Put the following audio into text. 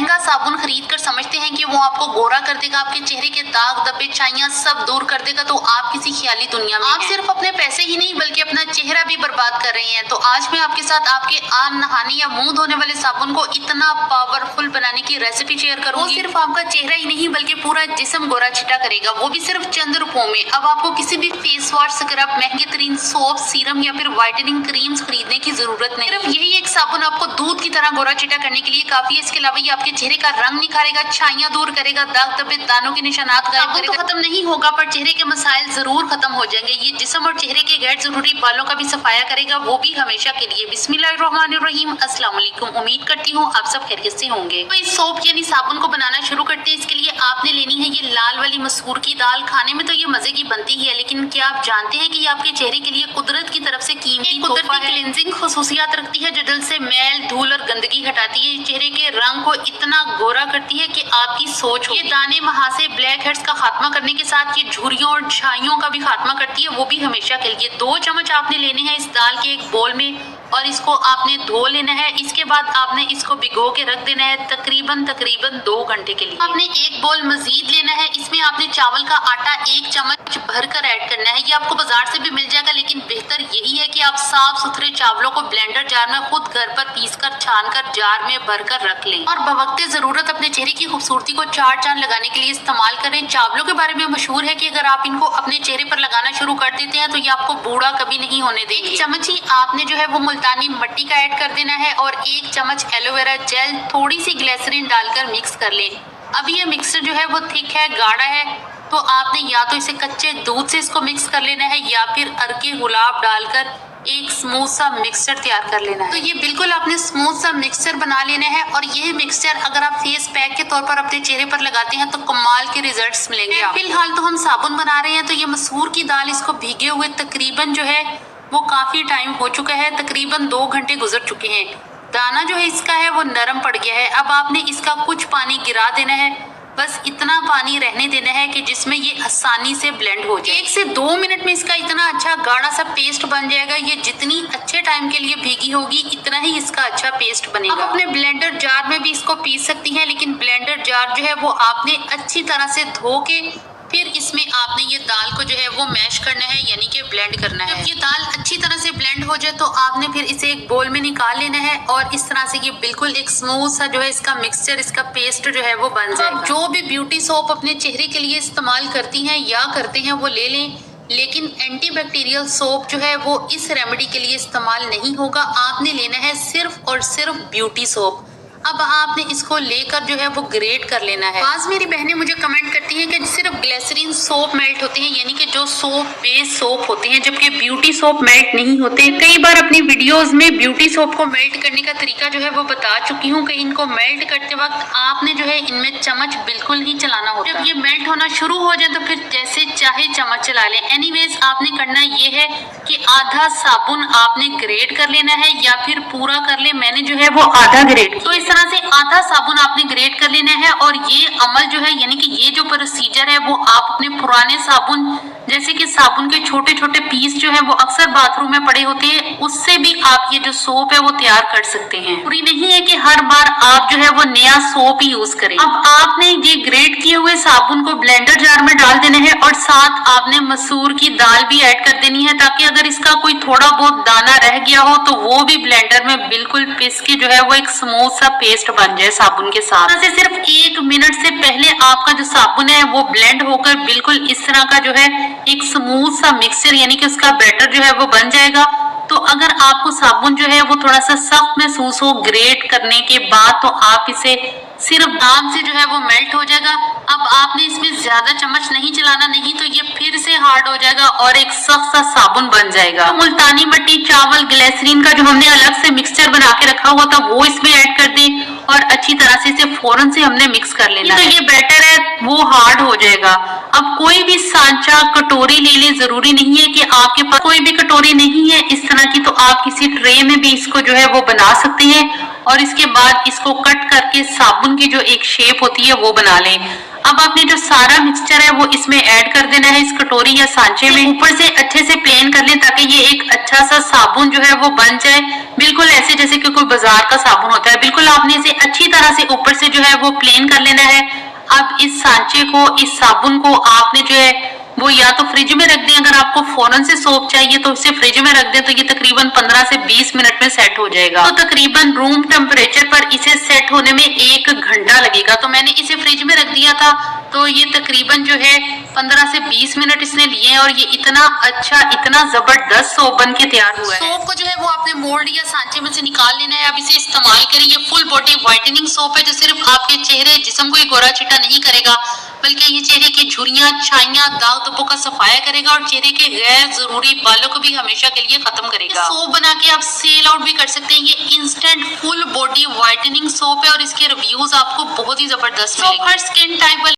महंगा साबुन खरीद कर समझते हैं कि वो आपको गोरा कर देगा, आपके चेहरे के दाग धब्बे छाइयां सब दूर कर देगा, तो आप किसी ख्याली दुनिया में। आप सिर्फ अपने पैसे ही नहीं बल्कि अपना चेहरा भी बर्बाद कर रही हैं। तो आज मैं आपके साथ आपके आम नहाने या मुंह धोने वाले साबुन को इतना पावरफुल बनाने की रेसिपी शेयर करूंगी। वो सिर्फ आपका चेहरा ही नहीं बल्कि पूरा जिस्म गोरा चिटा करेगा, वो भी सिर्फ चंद रुपयों में। अब आपको किसी भी फेस वॉश, स्क्रब, महंगे तरीन सोप, सीरम या फिर व्हाइटनिंग क्रीम्स खरीदने की जरूरत नहीं। सिर्फ यही एक साबुन आपको दूध की तरह गोरा चिटा करने के लिए काफी है। इसके अलावा ये आपके चेहरे का रंग निखारेगा, छाइयां दूर करेगा, दाग धब्बे, दानों के निशानात गायब करेगा। तो खत्म नहीं होगा पर चेहरे के मसाइल जरूर खत्म हो जाएंगे। ये जिस्म और चेहरे के गैर जरूरी बालों का भी सफाया करेगा, वो भी हमेशा के लिए। बिस्मिल्लाहिर्रहमानिर्रहीम, अस्सलाम वालेकुम। उम्मीद करती हूँ आप सब खैरियत से होंगे। तो इस सोप यानी साबुन को बनाना शुरू करते हैं। इसके लिए आपने लेनी है ये लाल वाली मसूर की दाल। खाने में तो ये मजे की बनती ही है, लेकिन क्या आप जानते हैं कि ये आपके चेहरे के लिए कुदरत की तरफ से कीमती कुदरती क्लींजिंग खुसूसियात रखती है, जो जल्द से मैल, धूल और गंदगी हटाती है। चेहरे के रंग को इतना गोरा करती है कि आपकी सोच हो। ये दाने महासे, ब्लैक हेड्स का खात्मा करने के साथ ये झुर्रियों और छाइयों का भी खात्मा करती है, वो भी हमेशा के लिए। 2 चम्मच आपने लेने हैं इस दाल के एक बोल में और इसको आपने धो लेना है। इसके बाद आपने इसको भिगो के रख देना है तकरीबन 2 घंटे के लिए। आपने एक बोल मजीद लेना है। इसमें आपने चावल का आटा 1 चम्मच भरकर ऐड करना है। ये आपको बाजार से भी मिल जाएगा, लेकिन बेहतर यही है कि आप साफ सुथरे चावलों को ब्लेंडर जार में खुद घर पर पीसकर छानकर जार में भरकर रख लें और बवक्ते जरूरत अपने चेहरे की खूबसूरती को चार चांद लगाने के लिए इस्तेमाल करें। चावलों के बारे में मशहूर है कि अगर आप इनको अपने चेहरे पर लगाना शुरू कर देते हैं तो ये आपको बूढ़ा कभी नहीं होने देंगे। 1 चम्मच ही आपने जो है वो मुल्तानी मिट्टी का ऐड कर देना है और 1 चम्मच एलोवेरा जेल, थोड़ी सी ग्लिसरीन डालकर मिक्स कर लें। अब ये मिक्सचर जो है वो थिक है, गाढ़ा है, तो आपने या तो इसे कच्चे दूध से इसको मिक्स कर लेना है या फिर अरके गुलाब डालकर एक स्मूथ सा मिक्सचर तैयार कर लेना है। तो ये बिल्कुल आपने स्मूथ सा मिक्सचर बना लेना है और ये मिक्सचर अगर आप फेस पैक के तौर पर अपने चेहरे पर लगाते हैं तो कमाल के रिजल्ट्स मिलेंगे। फिलहाल तो हम साबुन बना रहे हैं, तो ये मसूर की दाल, इसको भीगे हुए तकरीबन जो है वो काफी टाइम हो चुका है, तकरीबन 2 घंटे गुजर चुके हैं। दाना जो है इसका है वो नरम पड़ गया है। अब आपने इसका कुछ पानी गिरा देना है, बस इतना पानी रहने देना है कि जिसमें ये आसानी से ब्लेंड हो जाए। 1 से 2 मिनट में इसका इतना अच्छा गाढ़ा सा पेस्ट बन जाएगा। ये जितनी अच्छे टाइम के लिए भीगी होगी इतना ही इसका अच्छा पेस्ट बनेगा। अब अपने ब्लेंडर जार में भी इसको पीस सकती हैं, लेकिन ब्लेंडर जार जो है वो आपने अच्छी तरह से धो के फिर इसमें आपने ये दाल को जो है वो मैश करना है, यानी कि ब्लेंड करना है। जब ये दाल अच्छी तरह से ब्लेंड हो जाए तो आपने फिर इसे एक बोल में निकाल लेना है और इस तरह से ये बिल्कुल एक स्मूथ सा जो है इसका मिक्सचर, इसका पेस्ट जो है वो बन जाएगा। जो भी ब्यूटी सोप अपने चेहरे के लिए इस्तेमाल करती हैं या करते हैं वो ले लें, लेकिन एंटीबैक्टीरियल सोप जो है वो इस रेमेडी के लिए इस्तेमाल नहीं होगा। आपने लेना है सिर्फ और सिर्फ ब्यूटी सोप। अब आपने इसको लेकर जो है वो ग्रेट कर लेना है। आज मेरी बहनें मुझे कमेंट करती हैं कि सिर्फ ग्लिसरीन सोप मेल्ट होते हैं, यानी कि जो सोप बेस सोप होते हैं, जबकि ब्यूटी सोप मेल्ट नहीं होते। कई बार अपनी वीडियोस में ब्यूटी सोप को मेल्ट करने का तरीका जो है वो बता चुकी हूँ कि इनको मेल्ट करते वक्त आपने जो है इनमें चम्मच बिल्कुल ही चलाना होता है। जब ये मेल्ट होना शुरू हो जाए तो फिर जैसे चाहे चम्मच चला लें। एनीवेज आपने करना ये है कि आधा साबुन आपने ग्रेट कर लेना है या फिर पूरा कर ले। मैंने जो है वो आधा ग्रेट, तो इस तरह से आधा साबुन आपने ग्रेट कर लेना है। और ये अमल जो है, यानी कि ये जो प्रोसीजर है वो आप अपने पुराने साबुन, जैसे कि साबुन के छोटे छोटे पीस जो है वो अक्सर बाथरूम में पड़े होते हैं, उससे भी आप ये जो सोप है वो तैयार कर सकते हैं। पूरी नहीं है कि हर बार आप जो है वो नया सोप ही यूज करें। अब आपने ये ग्रेट किए हुए साबुन को ब्लेंडर जार में डाल देना है और साथ आपने मसूर की दाल भी ऐड कर देनी है, ताकि अगर इसका कोई थोड़ा बहुत दाना रह गया हो तो वो भी ब्लेंडर में बिल्कुल पिस के जो है वो एक स्मूथ सा पेस्ट बन जाए साबुन के साथ। से सिर्फ 1 मिनट से पहले आपका जो साबुन है वो ब्लेंड होकर बिल्कुल इस तरह का जो है एक स्मूथ सा मिक्सचर, यानी कि उसका बैटर जो है वो बन जाएगा। तो अगर आपको साबुन जो है वो थोड़ा सा सख्त महसूस हो ग्रेट करने के बाद, तो आप इसे सिर्फ दाम से जो है वो मेल्ट हो जाएगा। अब आपने इसमें ज्यादा चम्मच नहीं चलाना, नहीं तो ये फिर से हार्ड हो जाएगा और एक सख्त सा साबुन बन जाएगा। तो मुल्तानी मिट्टी, चावल, ग्लिसरीन का जो हमने अलग से मिक्सचर बना के रखा हुआ था वो इसमें ऐड कर दें और अच्छी तरह से इसे फौरन से हमने मिक्स कर लेना है। तो ये बैटर है वो हार्ड हो जाएगा। अब कोई भी सांचा, कटोरी ले ले, जरूरी नहीं है कि आपके पास कोई भी कटोरी नहीं है इस तरह की, तो आप किसी ट्रे में भी इसको जो है वो बना सकते हैं और इसके बाद इसको कट करके साबुन की जो एक शेप होती है वो बना लें। अब आपने जो सारा मिक्सचर है वो इसमें ऐड कर देना है इस कटोरी या सांचे में। ऊपर से अच्छे से प्लेन कर लें ताकि ये एक अच्छा सा साबुन जो है वो बन जाए, बिल्कुल ऐसे जैसे कि कोई बाजार का साबुन होता है। बिल्कुल आपने इसे अच्छी तरह से ऊपर से जो है वो प्लेन कर लेना है। अब इस सांचे को, इस साबुन को आपने जो है वो या तो फ्रिज में रख दें, अगर आपको फौरन से सोप चाहिए तो इसे फ्रिज में रख दें, तो ये तकरीबन 15 से 20 मिनट में सेट हो जाएगा। तो तकरीबन रूम टेम्परेचर पर इसे सेट होने में 1 घंटा लगेगा। तो मैंने इसे फ्रिज में रख दिया था, तो ये तकरीबन जो है 15 से 20 मिनट इसने लिए हैं और ये इतना अच्छा, इतना जबरदस्त सोप बन के तैयार हुआ है। सोप को जो है वो आपने मोल्ड या सांचे में से निकाल लेना है। अब इसे इस्तेमाल करें। ये फुल बॉडी व्हाइटनिंग सोप है जो सिर्फ आपके चेहरे, जिस्म को गोरा चिट्टा नहीं करेगा, बल्कि ये चेहरे की झुर्रियां, छाइयां, दाग धब्बों का सफाया करेगा और चेहरे के गैर जरूरी बालों को भी हमेशा के लिए खत्म करेगा। सोप बना के आप सेल आउट भी कर सकते हैं। ये instant full body whitening soap है और इसके रिव्यूज आपको बहुत ही जबरदस्त मिलेंगे। हर स्किन टाइप